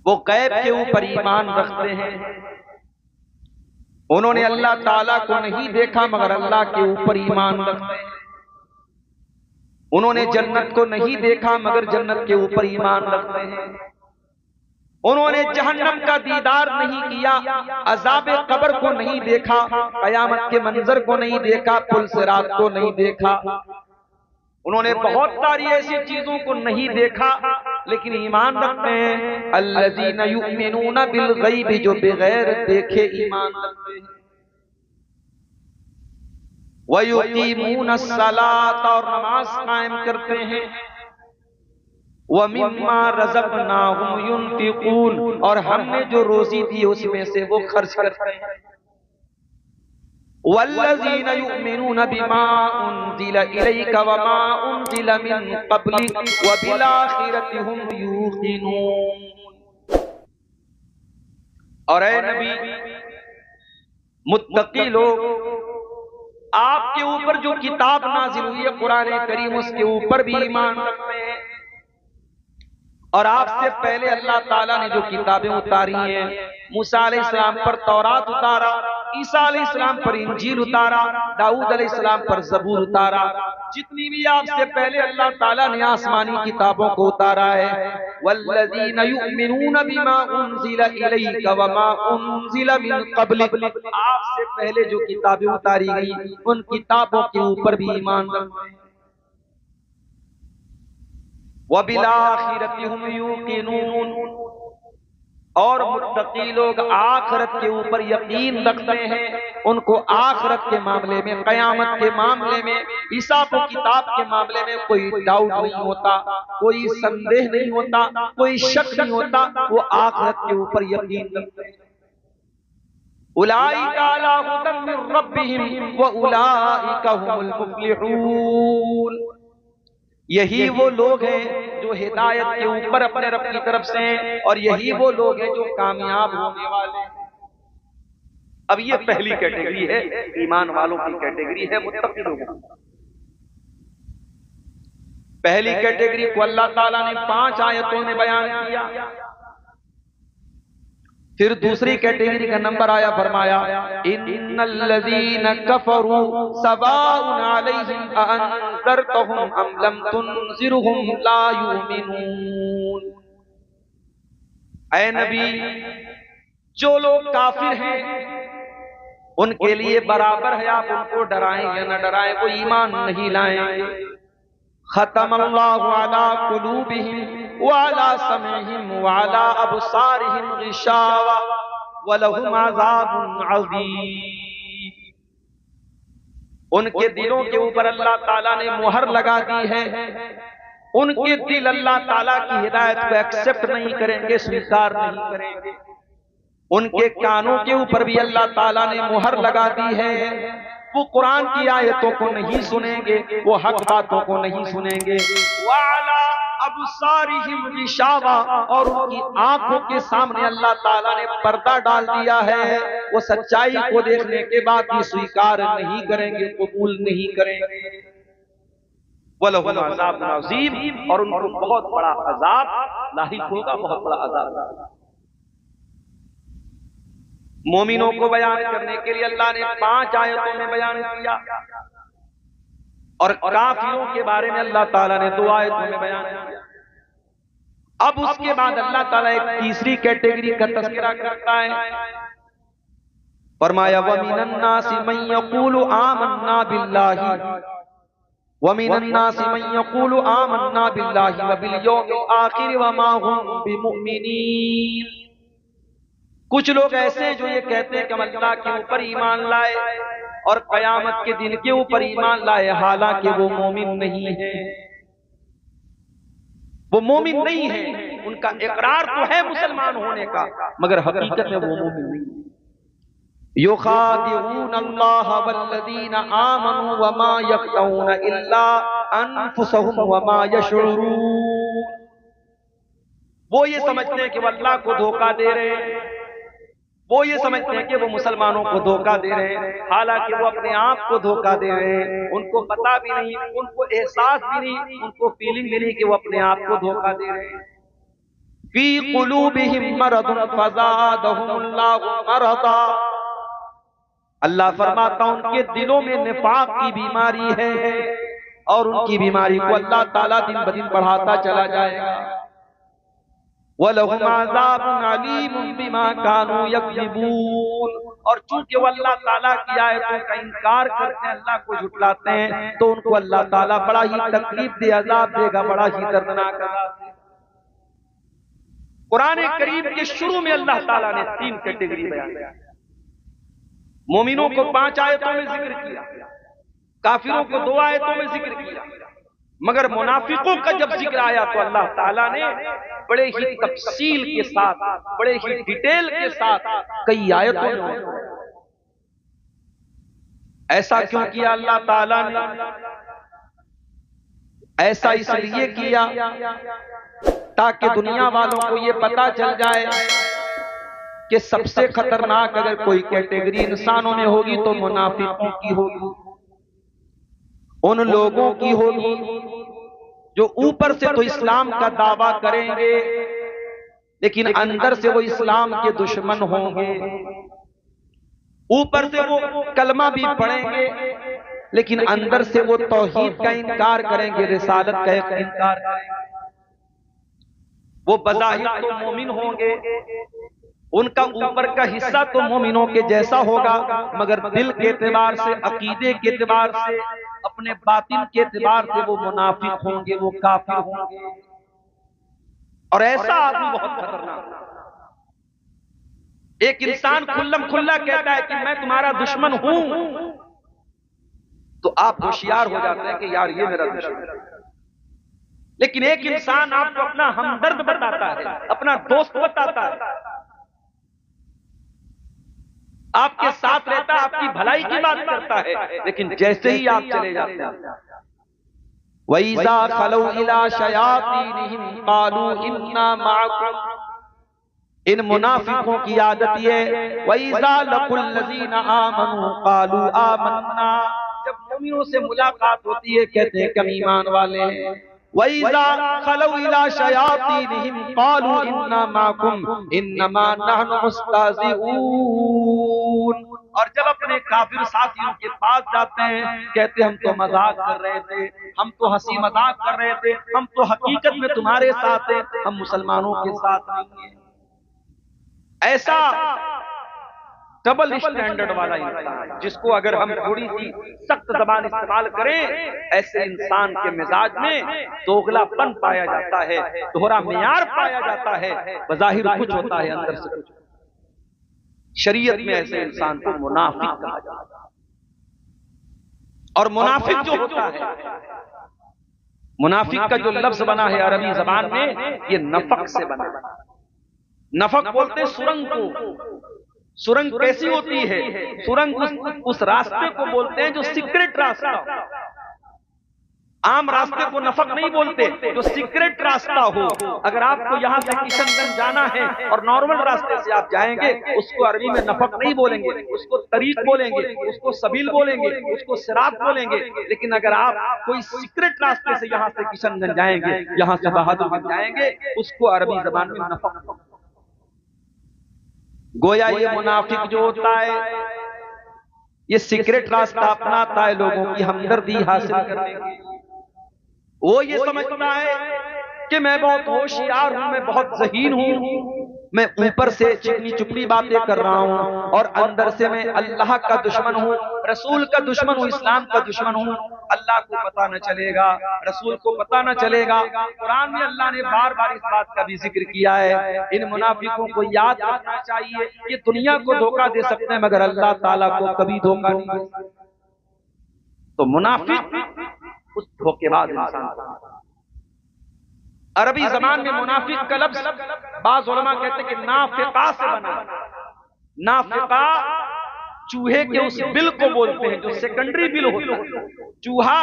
वो गैब के ऊपर ईमान रखते हैं। उन्होंने अल्लाह ताला को नहीं देखा मगर अल्लाह के ऊपर ईमान रखते हैं। उन्होंने जन्नत को नहीं देखा मगर जन्नत के ऊपर ईमान रखते हैं। उन्होंने जहन्नम का दीदार नहीं किया, अज़ाबे कब्र को नहीं देखा, कयामत के मंजर को नहीं देखा, पुल सिरात को नहीं देखा। उन्होंने बहुत सारी ऐसी चीजों को नहीं देखा लेकिन ईमान रखते हैं। अल्लज़ीना युमिनूना बिल गैब, जो बगैर देखे ईमान रखते हैं। व युकीमूना सलात, और नमाज कायम करते हैं। व मिम्मा रज़क़नाहुम युनफिकून, और हमने जो रोजी दी उसमें से वो खर्च करते हैं। वल्लज़ीना युमिनूना बिमा उन्ज़िला इलैका व मा उन्ज़िला मिन क़ब्लिक व बिल आखिरति हुम यूक़िनून। और ऐ नबी, मुत्तकी लोग, आपके ऊपर जो किताब नाज़िल हुई है कुरान करीम, उसके ऊपर भी ईमान रखते हैं। और आपसे पहले अल्लाह ताला ने जो किताबें उतारी हैं, मूसा अलैहिस्सलाम पर तौरात उतारा, ईसा अलैहिस्सलाम पर इंजील उतारा, दाऊद अलैहिस्सलाम पर ज़बूर उतारा। जितनी भी आपसे पहले अल्लाह ताला ने आसमानी किताबों को उतारा है। वल्लज़ीना युमिनूना बिमा उन्ज़िला इलैका व मा उन्ज़िला मिन क़ब्लिक, आपसे पहले जो किताबें उतारी गई उन किताबों के ऊपर भी ईमान रखते हैं। व बिल आखिरति हुम यूक़िनून, और मुत्तकी लोग आखिरत के ऊपर यकीन रखते हैं। उनको आखिरत के मामले में, कयामत के मामले में, हिसाब व किताब के मामले में कोई डाउट नहीं होता, कोई संदेह नहीं होता, कोई शक नहीं होता। वो आखिरत के ऊपर यकीन रखते हैं। उलाइका अला हुदन मिन रब्बिहिम व उलाइका हुमुल मुफ्लिहून। यही वो लोग हैं जो हिदायत के ऊपर अपने रब की तरफ से हैं, और यही वो लोग हैं जो कामयाब होने वाले हैं। अब ये पहली कैटेगरी है, ईमान वालों की कैटेगरी है, मुत्तकी लोगों की। पहली कैटेगरी को अल्लाह ताला ने 5 आयतों में बयान किया। फिर दूसरी कैटेगरी का नंबर आया, फरमाया इन्नल्लज़ीना कफ़रू सवाउन अलैहिम अअन्ज़रतहुम अम लम तुनज़िरहुम ला युमिनून। ऐ नबी, जो लोग काफिर हैं उनके लिए बराबर है आप उनको डराएं या न डराएं, वो ईमान नहीं लाएंगे। खतमल्लाहु अला कुलूबिहिम व अला समइहिम व अला अबसारिहिम गिशावा व लहुम अज़ाबुन अज़ीम। उनके दिलों के ऊपर अल्लाह ताला ने मुहर लगा दी है। उनके दिल अल्लाह ताला की हिदायत को एक्सेप्ट नहीं करेंगे, स्वीकार नहीं करेंगे। उनके कानों के ऊपर भी अल्लाह ताला ने मुहर लगा दी है। वो कुरान की आयतों को नहीं सुनेंगे, वो हक बातों को नहीं सुनेंगे। वाला अबसारिहिम गिशावा, और उनकी आंखों के सामने अल्लाह ताला ने पर्दा डाल दिया है। वो सच्चाई को देखने के बाद भी स्वीकार नहीं करेंगे, कबूल नहीं करेंगे। वलहुम अज़ाबुन अज़ीम, और उनको बहुत बड़ा अज़ाब लाहिक होगा, बहुत बड़ा अज़ाब। मोमिनों को बयान करने के लिए अल्लाह ने 5 आयतों में बयान किया, और काफिरों के बारे में अल्लाह ताला ने 2 आयतों में बयान किया। अब उसके बाद अल्लाह ताला एक तीसरी कैटेगरी का तज़किरा करता है। फरमाया वमिनन नासि मन यक़ूलु आमन्ना बिल्लाहि व मिनन नासि मन यक़ूलु आमन्ना बिल्लाहि व बिल यौमिल आखिर व मा हुम बिमुमिनीन। कुछ लोग ऐसे जो ये कहते हैं कि हम अल्लाह के ऊपर ईमान लाए और कयामत के दिन के ऊपर ईमान लाए, हालांकि वो मोमिन नहीं है। वो मोमिन नहीं है, उनका इकरार तो है मुसलमान होने का, मगर हकीकत में वो मोमिन नहीं है। युखादिऊन अल्लाह वल्लज़ीना आमनू व मा यख़दऊन इल्ला अनफुसहुम व मा यशऊरून। वो ये समझते हैं कि वो अल्लाह को धोखा दे रहे हैं, वो ये समझते हैं कि वो मुसलमानों को धोखा दे रहे हैं, हालांकि वो अपने आप को धोखा दे रहे हैं। उनको पता भी नहीं, उनको एहसास भी नहीं, उनको फीलिंग भी नहीं कि वो अपने आप को धोखा दे रहे हैं। फी कुलूबिहिम मरदुन फज़ादहुमुल्लाहु मरदा। अल्लाह फरमाता उनके दिलों में निफाक की बीमारी है और उनकी बीमारी को अल्लाह ताला दिन ब दिन बढ़ाता चला जाएगा। वलहुम अज़ाबुन अलीमुन बिमा कानू यक्ज़िबून। और चूंकि वो अल्लाह ताला की आयतों का इनकार करते हैं, अल्लाह को झुठलाते हैं, तो उनको अल्लाह ताला बड़ा ही तकलीफ दे अजाब देगा, बड़ा ही दर्दनाक अजाब देगा। कुरान करीम के शुरू में अल्लाह ताला ने 3 कैटेगरी बयान किया। मोमिनों को 5 आयतों में जिक्र किया, काफिरों को 2 आयतों में जिक्र किया, मगर मुनाफिकों का जब जिक्र आया तो अल्लाह ताला ने बड़े ही तफसील के साथ, बड़े ही डिटेल के साथ कई आयतों में। ऐसा क्यों किया अल्लाह ताला ने? ऐसा इसलिए किया ताकि दुनिया वालों को यह पता चल जाए कि सबसे खतरनाक अगर कोई कैटेगरी इंसानों में होगी तो मुनाफिकों की होगी। उन लोगों की होगी जो ऊपर से तो इस्लाम का दावा करेंगे लेकिन अंदर से वो इस्लाम के दुश्मन होंगे। ऊपर से वो कलमा भी पढ़ेंगे लेकिन अंदर से वो तौहीद का इनकार करेंगे, रिसालत का इनकार करेंगे। वो बज़ाहिर तो मोमिन होंगे, उनका ऊपर का हिस्सा तो मोमिनों के जैसा होगा, मगर दिल के एतबार से, अकीदे के एतबार से, अपने बातिन के एतबार से वो मुनाफिक होंगे, वो काफिर होंगे। और ऐसा आदमी बहुत खतरनाक। एक इंसान खुल्लम खुल्ला कहता है कि मैं तुम्हारा दुश्मन हूं, तो आप होशियार हो जाते हैं कि यार ये मेरा दुश्मन है। लेकिन एक इंसान आपको अपना हमदर्द बताता है, अपना दोस्त बताता है, आपके साथ रहता है, आपकी भलाई की बात करता है, लेकिन जैसे ही आप चले जाते हैं, वइज़ा खलौ इला शयातीनिहिम क़ालू इन्ना मअकुम। इन मुनाफिकों की आदत ये, वइज़ा लक़ुल लज़ीना आमनू क़ालू आमन्ना। जब मोमिनों से मुलाकात होती है कहते हैं कि हम ईमान वाले हैं। वइज़ा खलौ इला शयातीनिहिम क़ालू इन्ना मअकुम इन्नमा नहनु मुस्ताज़िऊन। और जब अपने काफिर साथियों के पास जाते हैं कहते हम तो मजाक कर रहे थे, हम तो हंसी मजाक कर रहे थे, हम तो हकीकत में तुम्हारे साथ हैं, हम मुसलमानों के साथ नहीं हैं। ऐसा डबल स्टैंडर्ड वाला इंसान, जिसको अगर हम थोड़ी सी सख्त जबान इस्तेमाल करें, ऐसे इंसान के मिजाज में दोगलापन पाया जाता है, दोहरा मियार पाया जाता है, बज़ाहिर कुछ होता है अंदर से कुछ। शरीयत में ऐसे इंसान को मुनाफिक कहा जाता है। और मुनाफिक जो होता है, मुनाफिक का जो लफ्ज बना है अरबी जबान में, ये नफक से बना है। नफक बोलते हैं सुरंग को। सुरंग कैसी होती है? सुरंग उस रास्ते को बोलते हैं जो सीक्रेट रास्ता। आम रास्ते को नफक नहीं बोलते, जो सीक्रेट रास्ता हो। अगर आपको यहां से किशनगंज जाना है और नॉर्मल रास्ते से आप जाएंगे, उसको अरबी में नफक नहीं बोलेंगे, उसको तरीक बोलेंगे, उसको सबील बोलेंगे, उसको सिरात बोलेंगे। लेकिन अगर आप कोई सीक्रेट रास्ते से यहां से किशनगंज जाएंगे, यहां से बहादुरगंज जाएंगे, उसको अरबी जबान में नफक। गोया ये मुनाफिक जो होता है, ये सीक्रेट रास्ता अपनाता है लोगों की हमदर्दी हासिल करने की। वो ये समझता है कि मैं बहुत होशियार हूं, मैं बहुत ज़हीन हूं, मैं ऊपर से चिकनी चुपड़ी बातें कर रहा हूं और अंदर से मैं अल्लाह का दुश्मन हूं, रसूल का दुश्मन हूं, इस्लाम का दुश्मन हूं। अल्लाह को पता न चलेगा, रसूल को पता न चलेगा। कुरान में अल्लाह ने बार बार इस बात का भी जिक्र किया है। इन मुनाफिकों को याद रखना चाहिए, ये दुनिया को धोखा दे सकते हैं मगर अल्लाह ताला को कभी धोखा नहीं दे सकते। तो मुनाफिक उस धोखेबाज इंसान। अरबी जबान में मुनाफिक का लफ्ज़ बाज़ उलमा कहते हैं कि नाफिका से बना। नाफिका चूहे के उस बिल को बोलते हैं जो सेकेंडरी बिल होता है। चूहा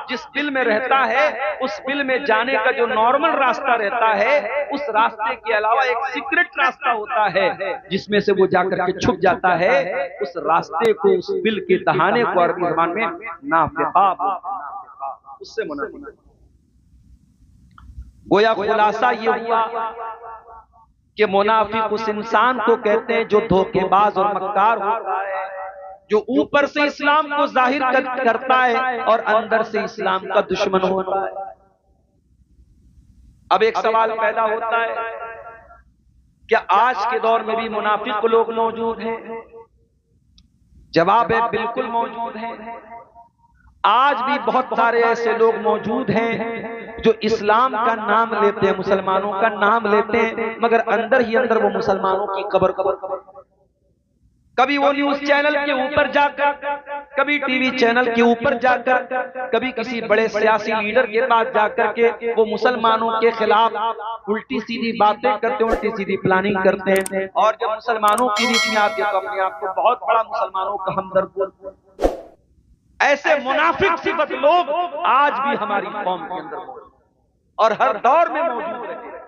जिस बिल में रहता है, उस बिल में जाने का जो नॉर्मल रास्ता रहता है, उस रास्ते के अलावा एक सीक्रेट रास्ता होता है जिसमें से वो जाकर के छुप जाता है। उस रास्ते को, उस बिल के दहाने को अरबी जबान में नाफिका, उससे मुनाफिक। गोया खुलासा ये हुआ कि मुनाफिक उस इंसान को कहते हैं जो धोखेबाज और मक्कार होता है, जो ऊपर से इस्लाम को जाहिर करता है और अंदर से इस्लाम का दुश्मन होता है। अब एक सवाल पैदा होता है, क्या आज के दौर में भी मुनाफिक लोग मौजूद हैं? जवाब है बिल्कुल मौजूद हैं। आज भी बहुत सारे ऐसे लोग मौजूद हैं जो इस्लाम का नाम लेते हैं, मुसलमानों का नाम लेते हैं, मगर अंदर ही अंदर वो मुसलमानों की कब्र कभी वो न्यूज चैनल के ऊपर जाकर, कभी टीवी चैनल के ऊपर जाकर, कभी किसी बड़े सियासी लीडर के पास जाकर के वो मुसलमानों के खिलाफ उल्टी सीधी बातें करते हैं, उल्टी सीधी प्लानिंग करते हैं, और जब मुसलमानों की बीच में आते तो अपने आप को बहुत बड़ा मुसलमानों का हमदर्द बोलते हैं। ऐसे मुनाफिक सिफत लोग आज भी हमारी कौम के अंदर और हर दौर में मौजूद हैं।